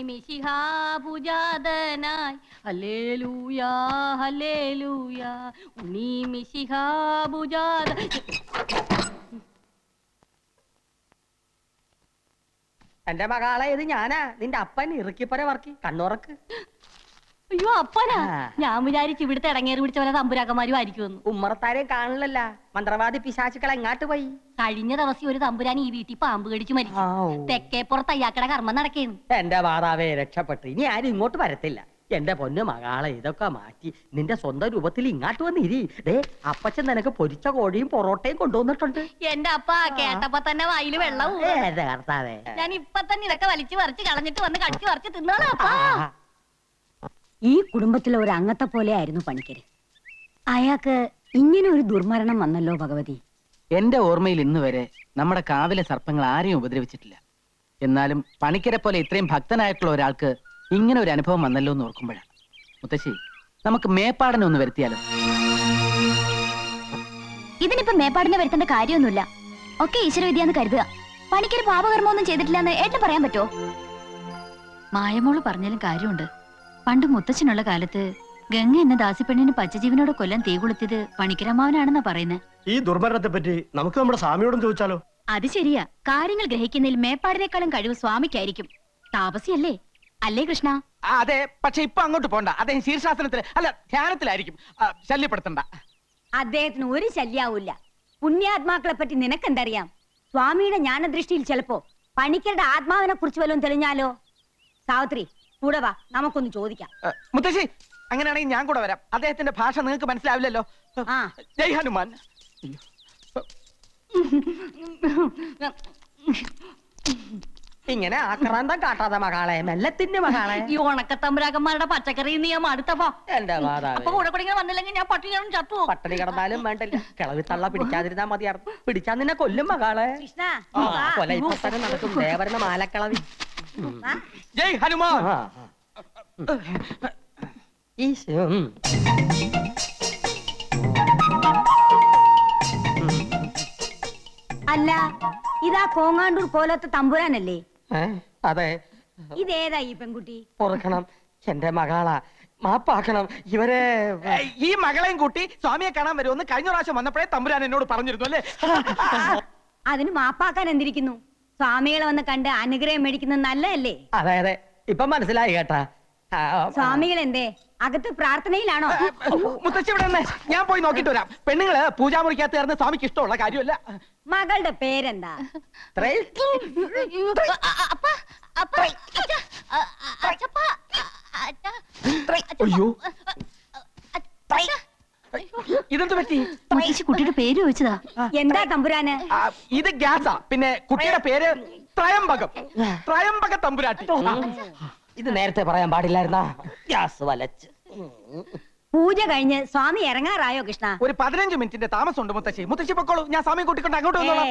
മിശിഹാ പൂജാതനായി ഹല്ലേലൂയാ ഹല്ലേലൂയാ ഉണ്ണി മിശിഹാ പൂജാത. എന്റെ മകളെ ഇത് ഞാനാ, നിന്റെ അപ്പൻ ഇറുക്കിപ്പര വർക്കി കണ്ണുറക്ക്. അയ്യോ അപ്പനാ, ഞാൻ വിചാരിച്ചു ഇവിടുത്തെ ഇടങ്ങേറി പിടിച്ച പോലെ തമ്പുരാക്കന്മാരും ആയിരിക്കുമെന്ന്. ഉമ്മറത്താരെയും കാണില്ലല്ല, മന്ത്രവാദി പിശാചുക്കൾ എങ്ങാട്ട് പോയി? കഴിഞ്ഞ ദിവസം ഒരു തമ്പുരാൻ ഈ വീട്ടിൽ പാമ്പ് കടിച്ചു മരിച്ചു. തെക്കേപ്പുറത്ത് അയ്യാക്കട കർമ്മം നടക്കേന്നു. എന്റെ മാതാവേ രക്ഷപ്പെട്ടു, ഇനി ആരും ഇങ്ങോട്ട് വരത്തില്ല. എന്റെ പൊന്നു മകളെ ഇതൊക്കെ മാറ്റി നിന്റെ സ്വന്തം രൂപത്തിൽ ഇങ്ങാട്ട് വന്നിരി. ദേ അപ്പച്ചൻ നിനക്ക് പൊരിച്ച കോഴിയും പൊറോട്ടയും കൊണ്ടുവന്നിട്ടുണ്ട്. എന്റെ അപ്പ കേട്ടപ്പോ തന്നെ വായില് വെള്ളവും. ഞാൻ ഇപ്പൊ തന്നെ ഇതൊക്കെ വലിച്ചു പറിച്ച് കളഞ്ഞിട്ട് വന്ന് കടിച്ചു പറിച്ച് തിന്നോളാം അപ്പാ. ഈ കുടുംബത്തിലെ ഒരു അംഗത്തെ പോലെ ആയിരുന്നു പണിക്കര്. അയാൾക്ക് ഇങ്ങനെ ഒരു ദുർമരണം വന്നല്ലോ ഭഗവതി. എന്റെ ഓർമ്മയിൽ ഇന്ന് വരെ നമ്മുടെ കാവിലെ സർപ്പങ്ങൾ ആരെയും ഉപദ്രവിച്ചിട്ടില്ല. എന്നാലും പണിക്കരെ പോലെ ഇത്രയും ഭക്തനായിട്ടുള്ള ഒരാൾക്ക് ഇങ്ങനെ ഒരു അനുഭവം വന്നല്ലോ എന്ന് ഓർക്കുമ്പോഴാണ്. മുത്തശ്ശി, നമുക്ക് മേപ്പാടനെ ഒന്ന് വരുത്തിയാലോ? ഇതിനിപ്പോ മേപ്പാടിനെ വരുത്തേണ്ട കാര്യമൊന്നുമില്ല. ഒക്കെ ഈശ്വരവിദ്യാന്ന് കരുതുക. പണിക്കര് പാപകർമ്മമൊന്നും ചെയ്തിട്ടില്ലെന്ന് ഏട്ടന് പറയാൻ പറ്റുമോ? മായമോള് പറഞ്ഞാലും കാര്യമുണ്ട്. പണ്ട് മുത്തച്ഛനുള്ള കാലത്ത് ഗംഗ എന്ന ദാസിപ്പെണ്ണിന് പച്ചജീവനോട് കൊല്ലം തീ കൊളുത്തിയത് പണിക്കരമ്മാവനാണെന്നാ പറയുന്നത്. ഈ ദുർമരണത്തെ പറ്റി നമുക്ക് നമ്മുടെ സ്വാമിയോടും ചോദിച്ചാലോ? അത് ശരിയാ. കാര്യങ്ങൾ ഗ്രഹിക്കുന്നതിൽ മേപ്പാടിനേക്കാളും കഴിവ് സ്വാമിക്കായിരിക്കും. താപസിയല്ലേ അല്ലേ കൃഷ്ണ? അതെ, പക്ഷെ ഇപ്പൊ അങ്ങോട്ട് പോണ്ട. അദ്ദേഹം ശീർഷാസനത്തിൽ അല്ല ധ്യാനത്തിലായിരിക്കും. ശല്യപ്പെടുത്തണ്ട. അദ്ദേഹത്തിന് ഒരു ശല്യാവൂല്ല. പുണ്യാത്മാക്കളെ പറ്റി നിനക്കെന്തറിയാം? സ്വാമിയുടെ ജ്ഞാനദൃഷ്ടിയിൽ ചിലപ്പോ പണിക്കരുടെ ആത്മാവിനെ കുറിച്ച് വല്ലതും തെളിഞ്ഞാലോ? സാവിത്രി കൂടെ വാ, നമുക്കൊന്ന് ചോദിക്കാം. മുത്തശ്ശി, അങ്ങനെയാണെങ്കിൽ ഞാൻ കൂടെ വരാം. അദ്ദേഹത്തിന്റെ ഭാഷ നിങ്ങൾക്ക് മനസ്സിലാവില്ലല്ലോ. ജയ് ഹനുമാൻ. ഇങ്ങനെ ആക്രാന്തം കാട്ടാതെ മകളെ, മെല്ലത്തിന്റെ മകളെ. ഈ ഉണക്കത്തമ്പുരാക്കന്മാരുടെ പച്ചക്കറി നീ അടുത്തപ്പോ എന്റെ മാതാവേ, കൂടെ കൂടെ വന്നില്ലെങ്കിൽ ഞാൻ പട്ടിണി ചത്തു. പട്ടിണി കിടന്നാലും വേണ്ടില്ല, കിളവി തള്ള പിടിക്കാതിരുന്നാ മതിയായിരുന്നു. പിടിച്ചാ നിന്നെ കൊല്ലും മകളെ. കൃഷ്ണ കൊല ഇപ്പൊ തന്നെ നടക്കും. ദേവരുടെ മാലക്കിളവി. ജയ് ഹനുമാൻ. അല്ല, ഇതാ കോങ്ങാണ്ടൂർ പോലത്തെ തമ്പുരാനല്ലേ? അതെ. ഇതേതാ ഈ പെൺകുട്ടി? പൊറുക്കണം, എന്റെ മകളാ, മാപ്പാക്കണം. ഇവരെ ഈ മകളെയും കൂട്ടി സ്വാമിയെ കാണാൻ വരുമെന്ന് കഴിഞ്ഞ പ്രാവശ്യം വന്നപ്പോഴേ തമ്പുരാൻ എന്നോട് പറഞ്ഞിരുന്നു അല്ലേ? അതിന് മാപ്പാക്കാൻ എന്തിരിക്കുന്നു? സ്വാമികളെ വന്ന് കണ്ട് അനുഗ്രഹം മേടിക്കുന്നത് നല്ലതല്ലേ? അതെ അതെ, ഇപ്പൊ മനസ്സിലായി കേട്ടാ. സ്വാമികൾ എന്തേ അകത്ത് പ്രാർത്ഥനയിലാണോ? മുത്തശ്ശി ഇവിടെ നിന്ന് ഞാൻ പോയി നോക്കിട്ട് വരാം. പെണ്ണുങ്ങള് പൂജാമുറിക്കകത്ത് കയറുന്ന സ്വാമിക്ക് ഇഷ്ടമുള്ള കാര്യമല്ല. മകളുടെ പേരെന്താ? അയ്യോ, ഇതെന്ത് പറ്റി? കുട്ടിയുടെ പേര് ചോദിച്ചതാ. എന്താ തമ്പുരാന്? ഇത് ഗ്യാസാ. പിന്നെ കുട്ടിയുടെ പേര് ത്രയംബകം. ത്രയംബക തമ്പുരാട്ടി. ഇത് നേരത്തെ പറയാൻ പാടില്ലായിരുന്നാ? ഗ്യാസ് വലച്ച്. പൂജ കഴിഞ്ഞ് സ്വാമി ഇറങ്ങാറായോ കൃഷ്ണ? ഒരു 15 മിനിറ്റിന്റെ താമസമുണ്ട് മുത്തശ്ശി. മുത്തശ്ശി പൊക്കോളൂ, ഞാൻ സ്വാമിയെ കൂട്ടിക്കൊണ്ട് അങ്ങോട്ട് വന്നോളാം.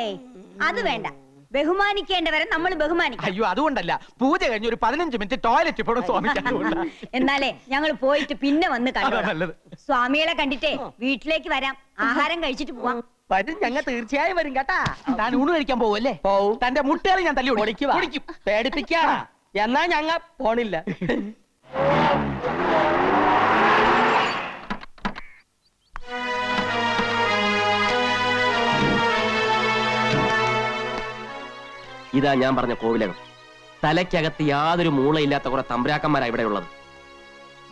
അത് വേണ്ട, ബഹുമാനിക്കേണ്ടവരെ നമ്മൾ ബഹുമാനിക്കും. അയ്യോ, അതുകൊണ്ടല്ല. പൂജ കഴിഞ്ഞ് ഒരു 15 മിനിറ്റ് ടോയ്ലറ്റ് പോണം സ്വാമിക്ക്. എന്നാലേ ഞങ്ങൾ പോയിട്ട് പിന്നെ വന്ന് കണ്ടു. നല്ലത്. സ്വാമികളെ കണ്ടിട്ടേ വീട്ടിലേക്ക് വരാം, ആഹാരം കഴിച്ചിട്ട് പോവാം. വരും, ഞങ്ങൾ തീർച്ചയായും വരും കേട്ടാ. താൻ ഊണ് കഴിക്കാൻ പോവല്ലേ? പോവും. തന്റെ മുട്ടകളി ഞാൻ തല്ലി ഓടിക്കും. പേടിപ്പിക്കാ. എന്നാ ഞങ്ങ പോണില്ല. ഇതാ ഞാൻ പറഞ്ഞ കോവിലകം. തലയ്ക്കകത്ത് യാതൊരു മൂളയില്ലാത്ത കുറെ തമ്പുരാക്കന്മാരാ ഇവിടെ ഉള്ളത്.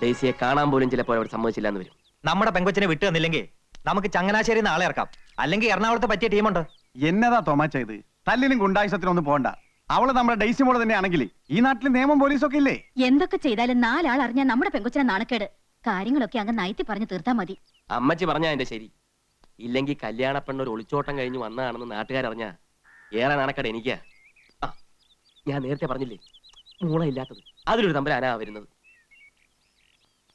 ഡേസിയെ കാണാൻ പോലും ചിലപ്പോൾ അവർ സമ്മതിച്ചില്ലാന്ന് വരും. നമ്മുടെ പെങ്കൊച്ചിനെ വിട്ടു തന്നില്ലെങ്കിൽ നമുക്ക് ചങ്ങനാശ്ശേരി നാളെ ഇറക്കാം. അല്ലെങ്കിൽ എറണാകുളത്ത് പറ്റിയ ടീമുണ്ട്. എന്നതാ തോമാച്ച ഇത്? തല്ലിനും ഗുണ്ടായുസത്തിനൊന്നും പോണ്ട. അവള് നമ്മുടെ ഡെയ്സി മോള് തന്നെ ആണെങ്കിൽ ഈ നാട്ടിൽ നിയമം പോലീസൊക്കെ ഇല്ലേ? എന്തൊക്കെ ചെയ്താലും 4 ആൾ അറിഞ്ഞാൽ നമ്മുടെ പെങ്കൊച്ചിനെ നാണക്കേട്. കാര്യങ്ങളൊക്കെ അങ്ങ് നയത്തി പറഞ്ഞു തീർത്താ മതി. അമ്മച്ചി പറഞ്ഞാ എന്റെ ശരി. ഇല്ലെങ്കിൽ കല്യാണ പെണ്ണ് ഒരു ഒളിച്ചോട്ടം കഴിഞ്ഞ് വന്നതാണെന്ന് നാട്ടുകാരറിഞ്ഞാ ഏറെ നാണക്കേട് എനിക്കാ. ഞാൻ നേരത്തെ പറഞ്ഞില്ലേ, മൂളയില്ലാത്തത്. അതിലൊരു തമ്പുരാനാ വരുന്നത്.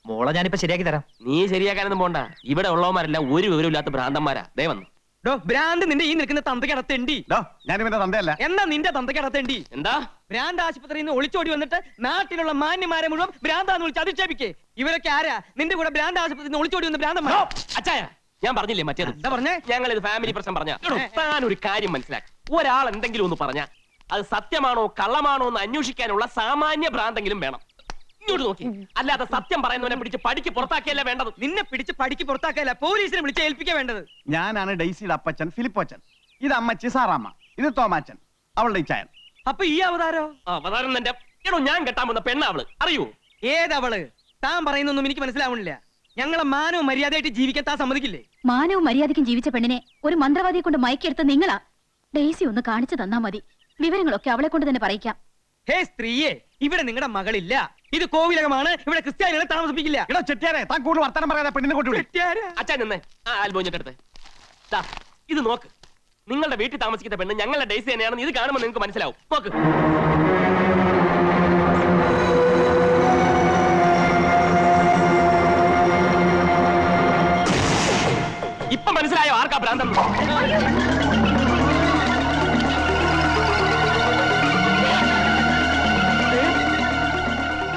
മോളെ ഞാനിപ്പോ ശരിയാക്കി തരാം. നീ ശരിയാക്കാനൊന്നും പോണ്ട. ഇവിടെ ഉള്ളവന്മാരെല്ലാം ഒരു വിവരമില്ലാത്ത ഭ്രാന്തന്മാരാ. ദേ വന്നു. ഭ്രാന്ത് നിന്റെ ഈ നിൽക്കുന്ന തന്തയ്ക്കടത്തേണ്ടി. ഞാൻ ഇവന്റെ തന്തയല്ല. എന്നാ നിന്റെ തന്തയ്ക്കടത്തേണ്ടി. എന്താ? ഭ്രാന്ത് ആശുപത്രിയിൽ നിന്ന് ഒളിച്ചോടി വന്നിട്ട് നാട്ടിലുള്ള മാന്യമാരെ മുഴുവൻ ഭ്രാന്താന്ന് വിളിച്ച് അധിക്ഷേപിക്കേ. ഇവരൊക്കെ ആരാ? നിന്റെ കൂടെ ഭ്രാന്ത് ആശുപത്രിയിൽ നിന്ന് ഒളിച്ചോടി വന്ന ഭ്രാന്തന്മാർ. അച്ചായ, ഞാൻ പറഞ്ഞില്ലേ മറ്റേത്? എന്താ പറഞ്ഞേ? ഞങ്ങൾ ഇത് ഫാമിലി പ്രശ്നം പറഞ്ഞ. താൻ ഒരു കാര്യം മനസ്സിലാക്കി. ഒരാൾ എന്തെങ്കിലും ഒന്ന് പറഞ്ഞ അത് സത്യമാണോ കള്ളമാണോ എന്ന് അന്വേഷിക്കാനുള്ള സാമാന്യ ഭ്രാന്തെങ്കിലും വേണം. ഇങ്ങോട്ട് നോക്കി. അല്ലാതെ സത്യം പറയുന്നവനെ പിടിച്ച് പടിക്ക് പുറത്താക്കിയല്ല വേണ്ടത്. നിന്നെ പിടിച്ച് പടിക്ക് പുറത്താക്കല്ല, പോലീസിനെ വിളിച്ച് ഏൽപ്പിക്കാൻ വേണ്ടത്. ഞാനാണ് ഡെയ്സിയുടെ അപ്പച്ചൻ ഫിലിപ്പോച്ചൻ. ഇത് അമ്മച്ചി സാറാമ്മ. ഇത് തോമാച്ചൻ, അവളുടെ ഇച്ചായൻ. അപ്പൊ ഈ അവതാരോ? അവതാരം തന്നെ. എടോ, ഞാൻ കെട്ടാൻ വന്ന പെണ്ണാവള്, അറിയൂ? ഏതവള്? താൻ പറയുന്നൊന്നും എനിക്ക് മനസ്സിലാവണില്ല. ഞങ്ങളെ മാനവും മര്യാദയായിട്ട് ജീവിക്കാൻ താൻ സമ്മതിക്കില്ലേ? മാനവും മര്യാദയ്ക്കും ജീവിച്ച പെണ്ണിനെ ഒരു മന്ത്രവാദിയെ കൊണ്ട് മയക്കെടുത്ത നിങ്ങളാ. ഡെയ്സി ഒന്ന് കാണിച്ചു തന്നാ മതി. വിവരങ്ങളൊക്കെ അവളെ കൊണ്ട് തന്നെ പറയിക്കാം. ഹേ സ്ത്രീയെ, ഇവിടെ നിങ്ങളുടെ മകളില്ല. ഇത് കോവിലകമാണ്. ഇവിടെ ക്രിസ്ത്യാനികളെ താമസിപ്പിക്കില്ല. എടോ ചെട്ടിയാരെ, താൻ കൂടുതൽ വർത്തമാനം പറയാതെ പെണ്ണിനെ കൊണ്ടുവിടും. അച്ഛൻ നിന്നേ. ആൽബോഞ്ഞിട്ടെടുത്ത് ഇത് നോക്ക്. നിങ്ങളുടെ വീട്ടിൽ താമസിക്കുന്ന പെണ്ണ് ഞങ്ങളുടെ ഡെയ്സി തന്നെയാണെന്ന് ഇത് കാണുമ്പോൾ നിങ്ങൾക്ക് മനസ്സിലാവും. നോക്ക്. ഇപ്പൊ മനസ്സിലായോ ആർക്കാ ഭ്രാന്തം?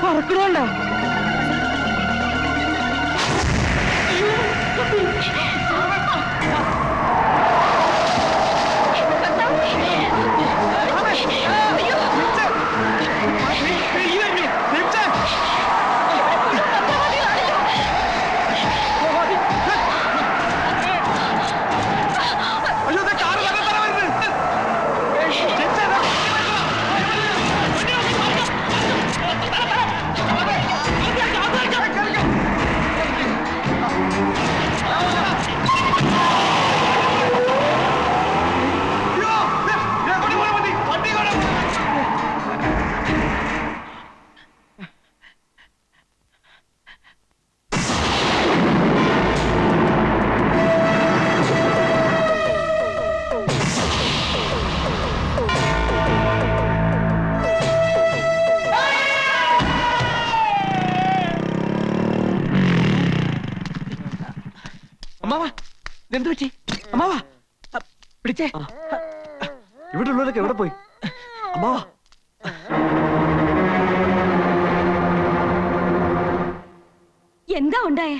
പറക്കണോണ്ടോ? എന്ത് പറ്റി അമ്മാവാ? പിടിച്ചേ. ഇവിടെ ഉള്ളവരൊക്കെ എവിടെ പോയി? അമ്മാവാ, എന്താ ഉണ്ടായേ?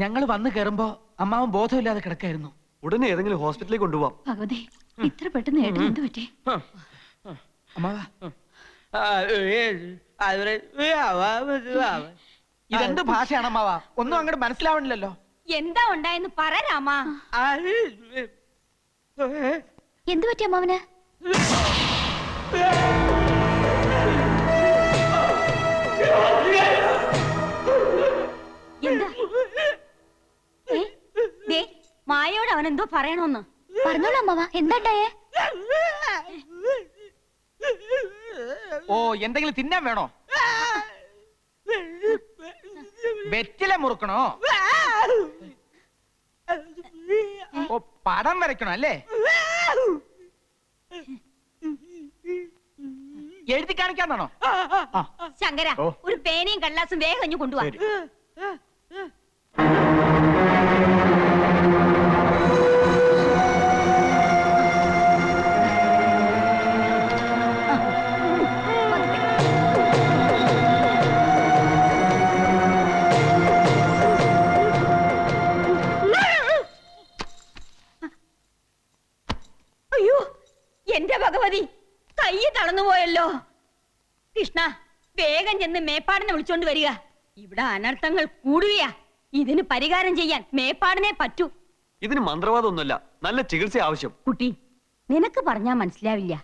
ഞങ്ങൾ വന്നു കയറുമ്പോ അമ്മാവൻ ബോധമില്ലാതെ കിടക്കായിരുന്നു. ഉടനെ ഏതെങ്കിലും ഹോസ്പിറ്റലിലേക്ക് കൊണ്ടുപോവാം. ഭഗവതി, ഇത്ര പെട്ടെന്ന് ഏട്ടൻ എന്ത് പറ്റി? അമ്മാവാ, ഇതെന്ത് ഭാഷയാണ് അമ്മാവാ? ഒന്നും അങ്ങോട്ട് മനസ്സിലാവണില്ലല്ലോ. എന്താ ഉണ്ടായെന്ന് പറ രാമാ. എന്ത് പറ്റി അമ്മാവന്? എന്താ? മായയോട് അവൻ എന്തോ പറയണോന്ന്. പറഞ്ഞോളൂ അമ്മാവാ, എന്താണ്ടായേ? ഓ, എന്തെങ്കിലും തിന്നാൻ വേണോ? വെറ്റില മുറുക്കണോ? ഓ, പടം വരയ്ക്കണോ അല്ലേ? എഴുതി കാണിക്കാന്നാണോ? ശങ്കര, ഒരു പേനയും കടലാസും വേഗം ഇഞ്ഞു കൊണ്ടുവാ. അയ്യോ, എന്റെ ഭഗവതി, കൈ തളർന്നുപോയല്ലോ. കൃഷ്ണ, വേഗം ചെന്ന് മേപ്പാടിനെ വിളിച്ചോണ്ട് വരിക. ഇവിടെ അനർത്ഥങ്ങൾ കൂടുകയാ. ഇതിന് പരിഹാരം ചെയ്യാൻ മേപ്പാടിനെ പറ്റൂ. ഇതിന് മന്ത്രവാദമൊന്നുമല്ല, നല്ല ചികിത്സ ആവശ്യം. കുട്ടി, നിനക്ക് പറഞ്ഞാ മനസ്സിലാവില്ല.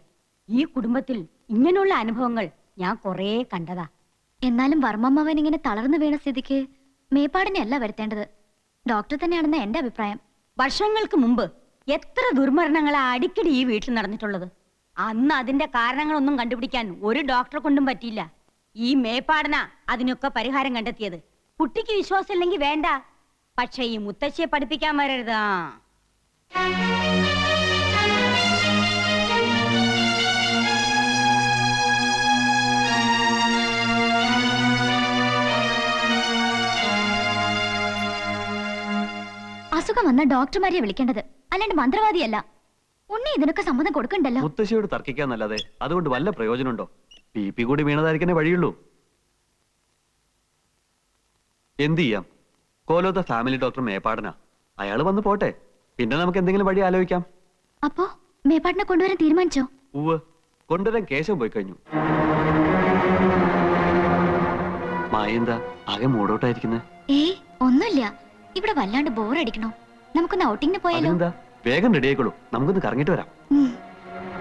ഈ കുടുംബത്തിൽ ഇങ്ങനെയുള്ള അനുഭവങ്ങൾ ഞാൻ കൊറേ കണ്ടതാ. എന്നാലും വർമ്മമ്മവൻ ഇങ്ങനെ തളർന്നു വീണ സ്ഥിതിക്ക് മേപ്പാടിനെ അല്ല വരുത്തേണ്ടത്, ഡോക്ടർ തന്നെയാണെന്ന് എന്റെ അഭിപ്രായം. വർഷങ്ങൾക്ക് മുമ്പ് എത്ര ദുർമരണങ്ങളാ അടിക്കടി ഈ വീട്ടിൽ നടന്നിട്ടുള്ളത്. അന്ന് അതിന്റെ കാരണങ്ങളൊന്നും കണ്ടുപിടിക്കാൻ ഒരു ഡോക്ടറെ കൊണ്ടും പറ്റിയില്ല. ഈ മേപ്പാടന അതിനൊക്കെ പരിഹാരം കണ്ടെത്തിയത്. കുട്ടിക്ക് വിശ്വാസം ഇല്ലെങ്കിൽ വേണ്ട, പക്ഷെ ഈ മുത്തശ്ശിയെ പഠിപ്പിക്കാൻ വരരുതാ. അസുഖം വന്ന ഡോക്ടർമാരെ വിളിക്കേണ്ടത്, അല്ലാണ്ട് മന്ത്രവാദിയല്ല. ഉണ്ണി ഇതിനൊക്കെ സമ്മതം കൊടുക്കണ്ടല്ലോ. മുത്തശ്ശിയോട് തർക്കിക്കാന്നല്ലാതെ അതുകൊണ്ട് വല്ല പ്രയോജനമുണ്ടോ? BP കൂടി വീണതായിരിക്കണേ വഴിയുള്ളൂ. എന്ത് ചെയ്യാം? കോലോത്ത ഫാമിലി ഡോക്ടർ മേപ്പാടനാ. അയാൾ വന്ന് പോട്ടെ, പിന്നെ നമുക്ക് എന്തെങ്കിലും വഴി ആലോചിക്കാം. അപ്പോ മേപ്പാടിനെ കൊണ്ടുവരാൻ തീരുമാനിച്ചോ? ഉവ്, കൊണ്ടുവരാൻ കേശവൻ പോയി കഴിഞ്ഞു. മായ എന്താ ആകെ മൂടോട്ടായിരിക്കുന്നത്? ഏയ് ഒന്നുമില്ല, ഇവിടെ വല്ലാണ്ട് ബോറടിക്കണോ. നമുക്കൊന്ന് ഔട്ടിങ്ങിന് പോയാലോ? അതെന്താ, വേഗം റെഡി ആയിക്കോളൂ, നമുക്കൊന്ന് കറങ്ങിട്ട് വരാം. ഉം.